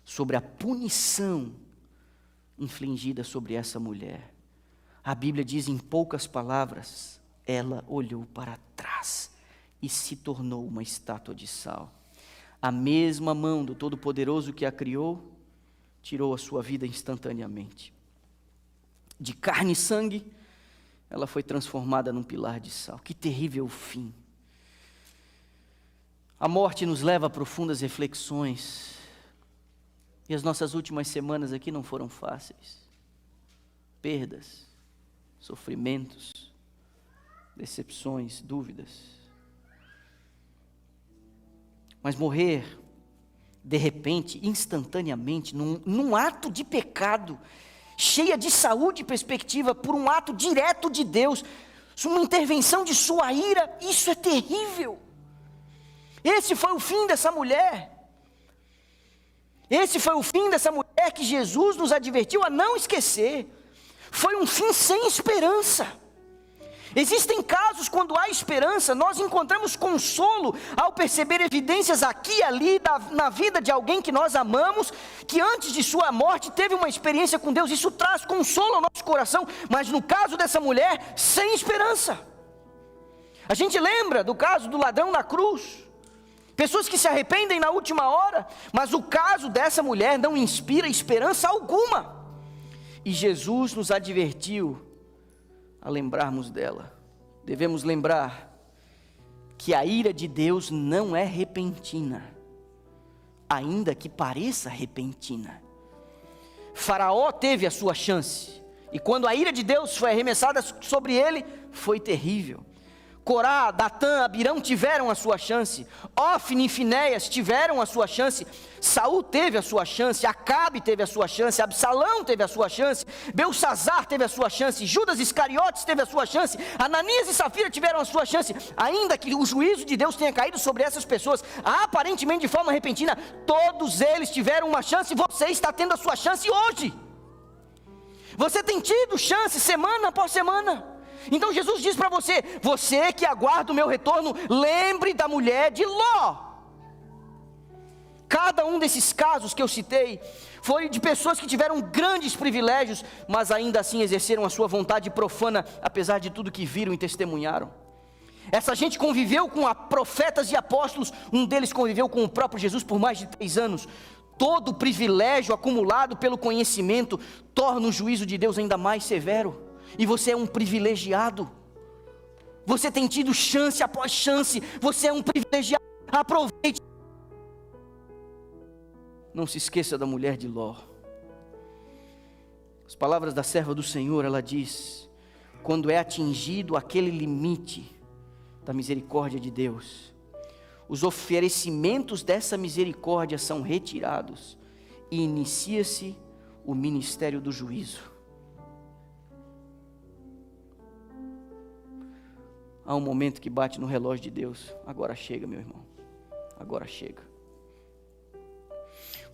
sobre a punição infligida sobre essa mulher. A Bíblia diz em poucas palavras, ela olhou para trás e se tornou uma estátua de sal. A mesma mão do Todo-Poderoso que a criou, tirou a sua vida instantaneamente. De carne e sangue, ela foi transformada num pilar de sal. Que terrível fim. A morte nos leva a profundas reflexões. E as nossas últimas semanas aqui não foram fáceis. Perdas, sofrimentos, decepções, dúvidas. Mas morrer, de repente, instantaneamente, num ato de pecado, cheia de saúde e perspectiva, por um ato direto de Deus, uma intervenção de sua ira, isso é terrível. Esse foi o fim dessa mulher. Esse foi o fim dessa mulher que Jesus nos advertiu a não esquecer. Foi um fim sem esperança. Existem casos quando há esperança, nós encontramos consolo ao perceber evidências aqui e ali na vida de alguém que nós amamos, que antes de sua morte teve uma experiência com Deus. Isso traz consolo ao nosso coração, mas no caso dessa mulher, sem esperança. A gente lembra do caso do ladrão na cruz, pessoas que se arrependem na última hora, mas o caso dessa mulher não inspira esperança alguma. E Jesus nos advertiu a lembrarmos dela. Devemos lembrar que a ira de Deus não é repentina, ainda que pareça repentina. Faraó teve a sua chance, e quando a ira de Deus foi arremessada sobre ele, foi terrível. Corá, Datã, Abirão tiveram a sua chance, Ofni e Finéias tiveram a sua chance, Saul teve a sua chance, Acabe teve a sua chance, Absalão teve a sua chance, Belsazar teve a sua chance, Judas Iscariotes teve a sua chance, Ananias e Safira tiveram a sua chance. Ainda que o juízo de Deus tenha caído sobre essas pessoas, aparentemente de forma repentina, todos eles tiveram uma chance, e você está tendo a sua chance hoje. Você tem tido chance semana após semana. Então Jesus diz para você: você que aguarda o meu retorno, lembre da mulher de Ló. Cada um desses casos que eu citei foi de pessoas que tiveram grandes privilégios, mas ainda assim exerceram a sua vontade profana, apesar de tudo que viram e testemunharam. Essa gente conviveu com profetas e apóstolos, um deles conviveu com o próprio Jesus por mais de 3 anos. Todo o privilégio acumulado pelo conhecimento torna o juízo de Deus ainda mais severo. E você é um privilegiado. Você tem tido chance após chance. Você é um privilegiado. Aproveite. Não se esqueça da mulher de Ló. As palavras da serva do Senhor, ela diz: quando é atingido aquele limite da misericórdia de Deus, os oferecimentos dessa misericórdia são retirados e inicia-se o ministério do juízo. Há um momento que bate no relógio de Deus: agora chega, meu irmão, agora chega.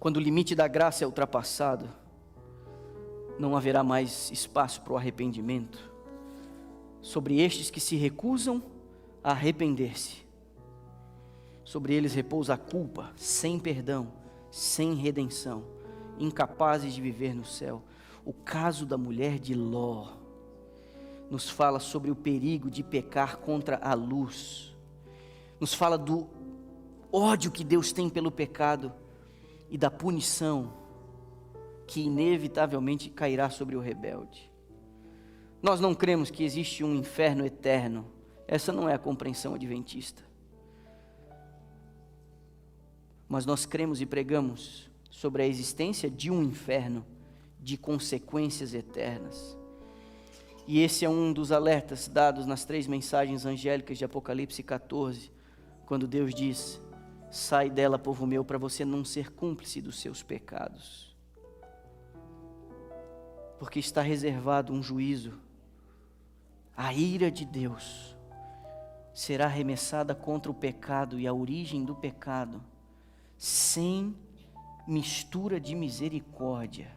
Quando o limite da graça é ultrapassado, não haverá mais espaço para o arrependimento. Sobre estes que se recusam a arrepender-se, sobre eles repousa a culpa, sem perdão, sem redenção, incapazes de viver no céu. O caso da mulher de Ló nos fala sobre o perigo de pecar contra a luz, nos fala do ódio que Deus tem pelo pecado e da punição que inevitavelmente cairá sobre o rebelde. Nós não cremos que existe um inferno eterno. Essa não é a compreensão adventista. Mas nós cremos e pregamos sobre a existência de um inferno de consequências eternas. E esse é um dos alertas dados nas 3 mensagens angélicas de Apocalipse 14, quando Deus diz: sai dela, povo meu, para você não ser cúmplice dos seus pecados. Porque está reservado um juízo. A ira de Deus será arremessada contra o pecado e a origem do pecado, sem mistura de misericórdia.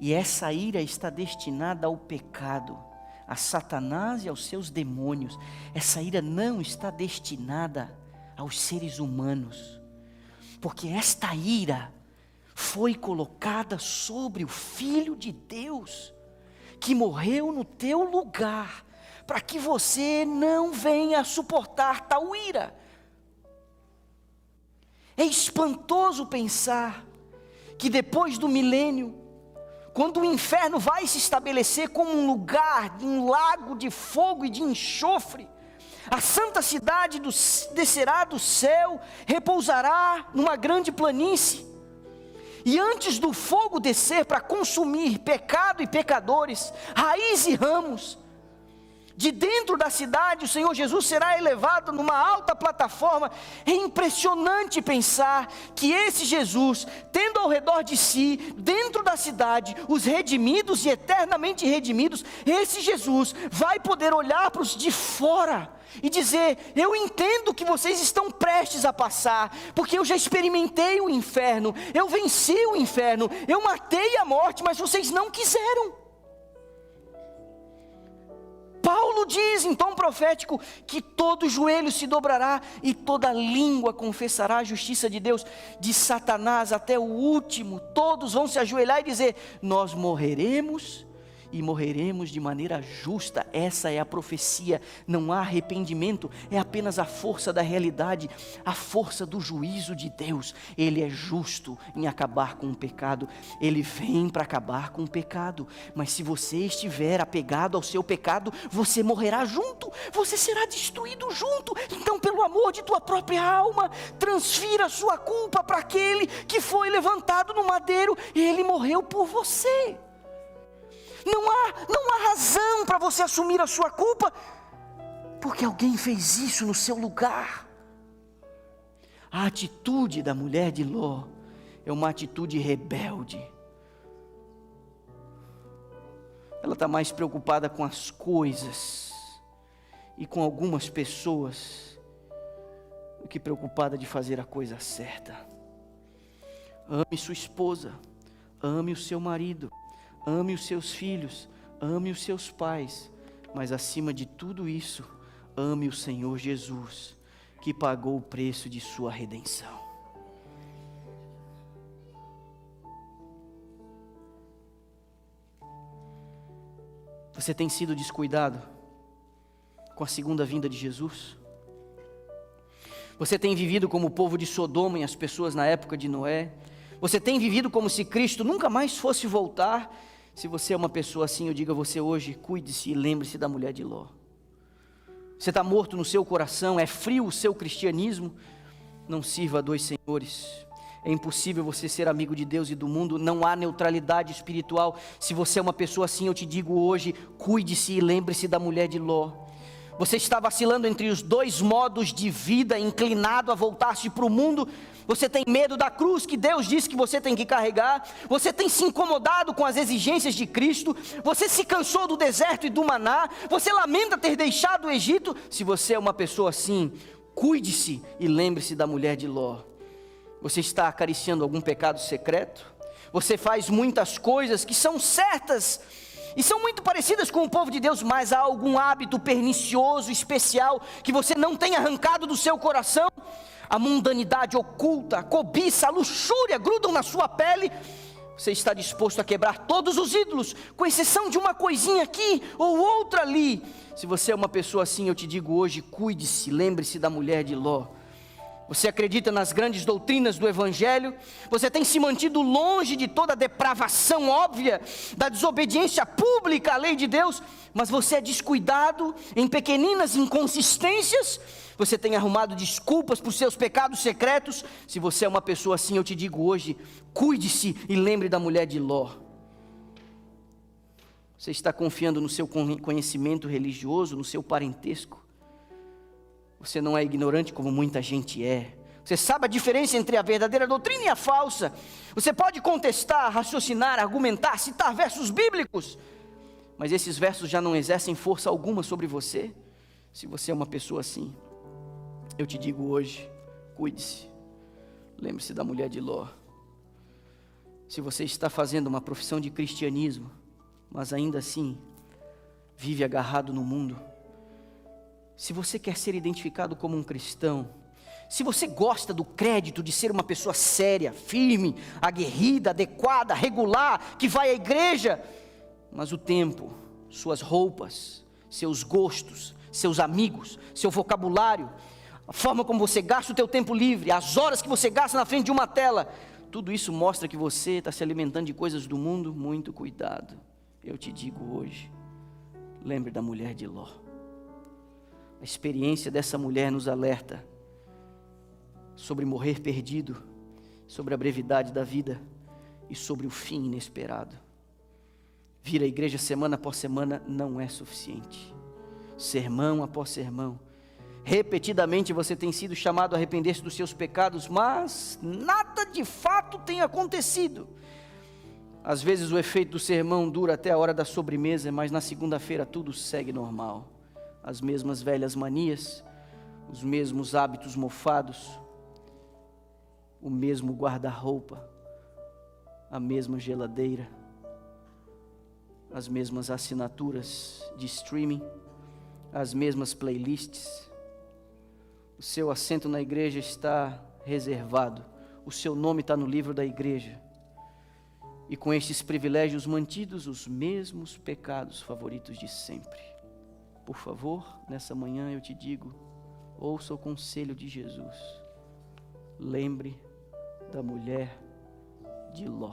E essa ira está destinada ao pecado, a Satanás e aos seus demônios. Essa ira não está destinada aos seres humanos, porque esta ira foi colocada sobre o Filho de Deus, que morreu no teu lugar, para que você não venha a suportar tal ira. É espantoso pensar que depois do milênio, quando o inferno vai se estabelecer como um lugar, um lago de fogo e de enxofre, a santa cidade descerá do céu, repousará numa grande planície. E antes do fogo descer para consumir pecado e pecadores, raiz e ramos, De dentro da cidade, o Senhor Jesus será elevado numa alta plataforma. É impressionante pensar que esse Jesus, tendo ao redor de si, dentro da cidade, os redimidos e eternamente redimidos, esse Jesus vai poder olhar para os de fora e dizer: eu entendo que vocês estão prestes a passar, porque eu já experimentei o inferno, eu venci o inferno, eu matei a morte, mas vocês não quiseram. Paulo diz em tom profético que todo joelho se dobrará e toda língua confessará a justiça de Deus. De Satanás até o último, todos vão se ajoelhar e dizer: nós morreremos e morreremos de maneira justa. Essa é a profecia. Não há arrependimento, é apenas a força da realidade, a força do juízo de Deus. Ele é justo em acabar com o pecado, Ele vem para acabar com o pecado, mas se você estiver apegado ao seu pecado, você morrerá junto, você será destruído junto. Então, pelo amor de tua própria alma, transfira a sua culpa para aquele que foi levantado no madeiro, Ele morreu por você. Não há razão para você assumir a sua culpa, porque alguém fez isso no seu lugar. A atitude da mulher de Ló é uma atitude rebelde. Ela está mais preocupada com as coisas e com algumas pessoas do que preocupada de fazer a coisa certa. Ame sua esposa, ame o seu marido, ame os seus filhos, ame os seus pais, mas acima de tudo isso, ame o Senhor Jesus, que pagou o preço de sua redenção. Você tem sido descuidado com a segunda vinda de Jesus? Você tem vivido como o povo de Sodoma e as pessoas na época de Noé? Você tem vivido como se Cristo nunca mais fosse voltar? Se você é uma pessoa assim, eu digo a você hoje: cuide-se e lembre-se da mulher de Ló. Você está morto no seu coração, é frio o seu cristianismo? Não sirva a dois senhores. É impossível você ser amigo de Deus e do mundo, não há neutralidade espiritual. Se você é uma pessoa assim, eu te digo hoje: cuide-se e lembre-se da mulher de Ló. Você está vacilando entre os dois modos de vida, inclinado a voltar-se para o mundo. Você tem medo da cruz que Deus disse que você tem que carregar. Você tem se incomodado com as exigências de Cristo. Você se cansou do deserto e do maná. Você lamenta ter deixado o Egito. Se você é uma pessoa assim, cuide-se e lembre-se da mulher de Ló. Você está acariciando algum pecado secreto? Você faz muitas coisas que são certas e são muito parecidas com o povo de Deus, mas há algum hábito pernicioso, especial, que você não tem arrancado do seu coração? A mundanidade oculta, a cobiça, a luxúria grudam na sua pele. Você está disposto a quebrar todos os ídolos, com exceção de uma coisinha aqui ou outra ali. Se você é uma pessoa assim, eu te digo hoje: cuide-se, lembre-se da mulher de Ló. Você acredita nas grandes doutrinas do Evangelho? Você tem se mantido longe de toda a depravação óbvia, da desobediência pública à lei de Deus, mas você é descuidado em pequeninas inconsistências. Você tem arrumado desculpas para os seus pecados secretos. Se você é uma pessoa assim, eu te digo hoje: cuide-se e lembre da mulher de Ló. Você está confiando no seu conhecimento religioso, no seu parentesco? Você não é ignorante como muita gente é. Você sabe a diferença entre a verdadeira doutrina e a falsa. Você pode contestar, raciocinar, argumentar, citar versos bíblicos, mas esses versos já não exercem força alguma sobre você. Se você é uma pessoa assim, eu te digo hoje: cuide-se, lembre-se da mulher de Ló. Se você está fazendo uma profissão de cristianismo, mas ainda assim vive agarrado no mundo, se você quer ser identificado como um cristão, se você gosta do crédito de ser uma pessoa séria, firme, aguerrida, adequada, regular, que vai à igreja, mas o tempo, suas roupas, seus gostos, seus amigos, seu vocabulário, a forma como você gasta o teu tempo livre, as horas que você gasta na frente de uma tela, tudo isso mostra que você está se alimentando de coisas do mundo. Muito cuidado. Eu te digo hoje: lembre da mulher de Ló. A experiência dessa mulher nos alerta sobre morrer perdido, sobre a brevidade da vida e sobre o fim inesperado. Vir à igreja semana após semana não é suficiente. sermão após sermão. Repetidamente você tem sido chamado a arrepender-se dos seus pecados, mas nada de fato tem acontecido. Às vezes o efeito do sermão dura até a hora da sobremesa, mas na segunda-feira tudo segue normal. As mesmas velhas manias, os mesmos hábitos mofados, o mesmo guarda-roupa, a mesma geladeira, as mesmas assinaturas de streaming, as mesmas playlists. O seu assento na igreja está reservado, o seu nome está no livro da igreja. E com estes privilégios mantidos, os mesmos pecados favoritos de sempre. Por favor, nessa manhã eu te digo, ouça o conselho de Jesus. Lembre da mulher de Ló.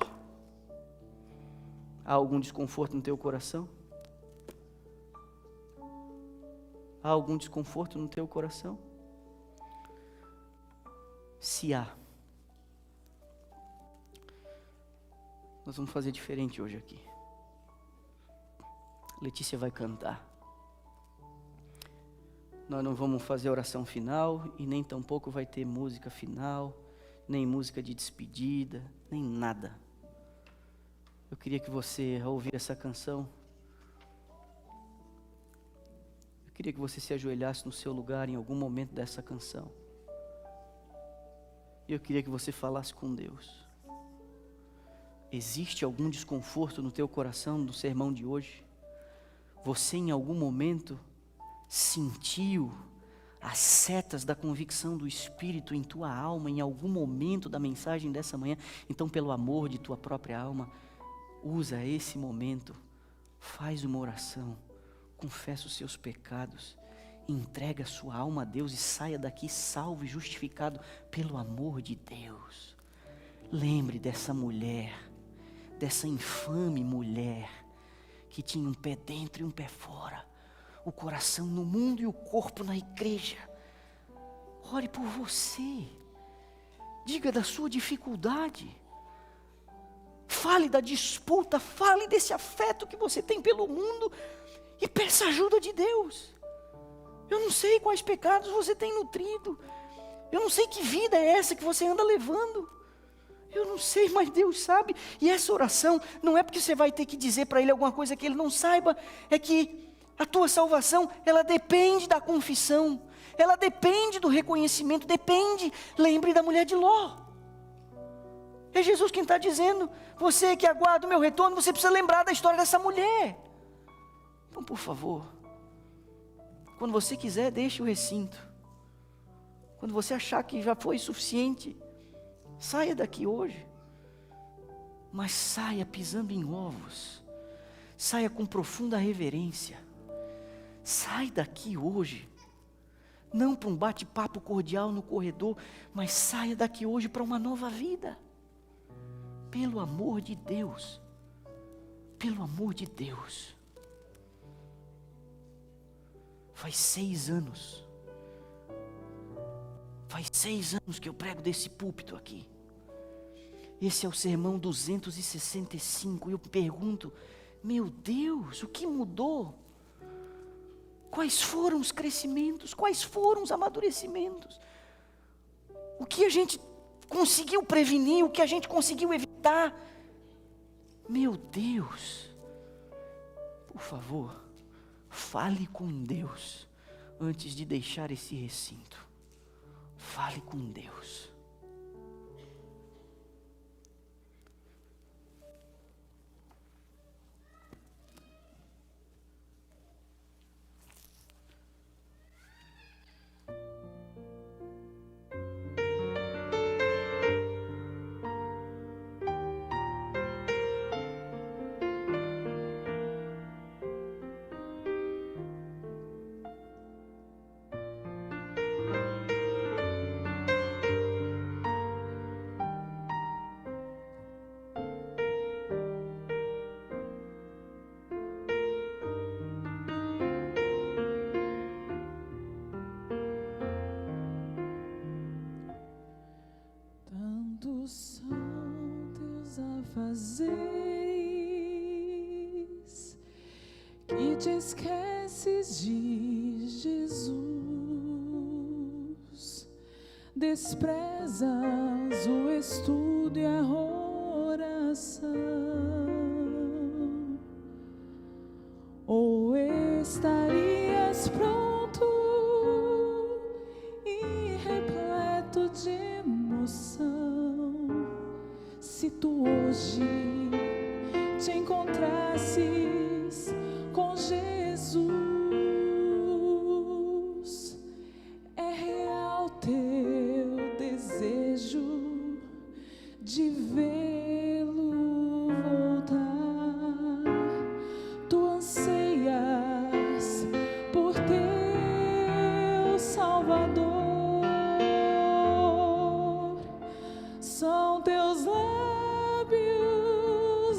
Há algum desconforto no teu coração? Há algum desconforto no teu coração? Se há, nós vamos fazer diferente hoje aqui. Letícia vai cantar. Nós não vamos fazer oração final e nem tampouco vai ter música final, nem música de despedida, nem nada. Eu queria que você, ao ouvir essa canção, eu queria que você se ajoelhasse no seu lugar em algum momento dessa canção. E eu queria que você falasse com Deus. Existe algum desconforto no teu coração no sermão de hoje? Você em algum momento sentiu as setas da convicção do Espírito em tua alma, em algum momento da mensagem dessa manhã? Então, pelo amor de tua própria alma, usa esse momento, faz uma oração, confessa os seus pecados, entrega a sua alma a Deus e saia daqui salvo e justificado pelo amor de Deus. Lembre dessa mulher, dessa infame mulher, que tinha um pé dentro e um pé fora, o coração no mundo e o corpo na igreja. Ore por você, diga da sua dificuldade, fale da disputa, fale desse afeto que você tem pelo mundo e peça ajuda de Deus. Eu não sei quais pecados você tem nutrido, eu não sei que vida é essa que você anda levando, eu não sei, mas Deus sabe. E essa oração não é porque você vai ter que dizer para Ele alguma coisa que Ele não saiba, é que a tua salvação, ela depende da confissão, ela depende do reconhecimento, depende, lembre da mulher de Ló. É Jesus quem está dizendo, você que aguarda o meu retorno, você precisa lembrar da história dessa mulher. Então, por favor, quando você quiser, deixe o recinto. Quando você achar que já foi suficiente, saia daqui hoje. Mas saia pisando em ovos. Saia com profunda reverência. Sai daqui hoje. Não para um bate-papo cordial no corredor, mas saia daqui hoje para uma nova vida. Pelo amor de Deus. Pelo amor de Deus. Faz 6 anos que eu prego desse púlpito aqui. Esse é o sermão 265 e eu pergunto, meu Deus, o que mudou? Quais foram os crescimentos? Quais foram os amadurecimentos? O que a gente conseguiu prevenir? O que a gente conseguiu evitar? Meu Deus, por favor, fale com Deus antes de deixar esse recinto. Fale com Deus. Que te esqueces de Jesus, desprezas o estudo e a oração, ou estarias pronto e repleto de emoção, se tu hoje te encontrasses com Jesus? É real teu desejo de vê-lo voltar. Tu anseias por teu Salvador. São teus lábios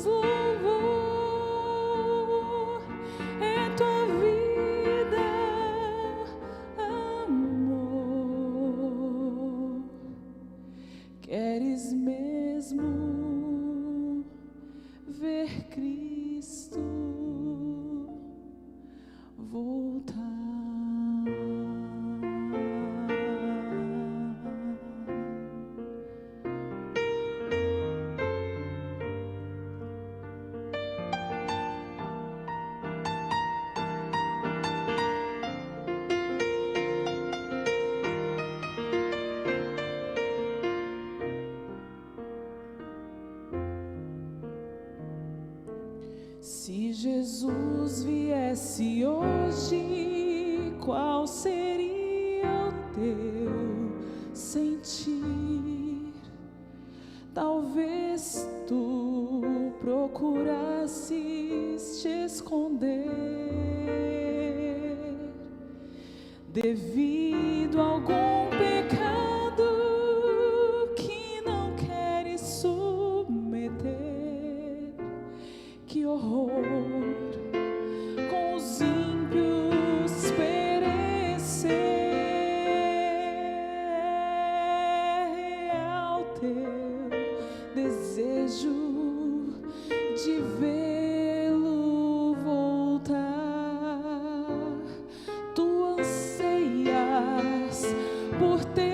louvor, é tua vida amor. Queres mesmo ver Cristo voltar? Se Jesus viesse hoje, qual seria o teu sentir? Talvez tu procurasses te esconder devido a algum pecado que não queres submeter. Que horror, com os ímpios perecer. Real teu desejo de vê-lo voltar. Tu anseias por ter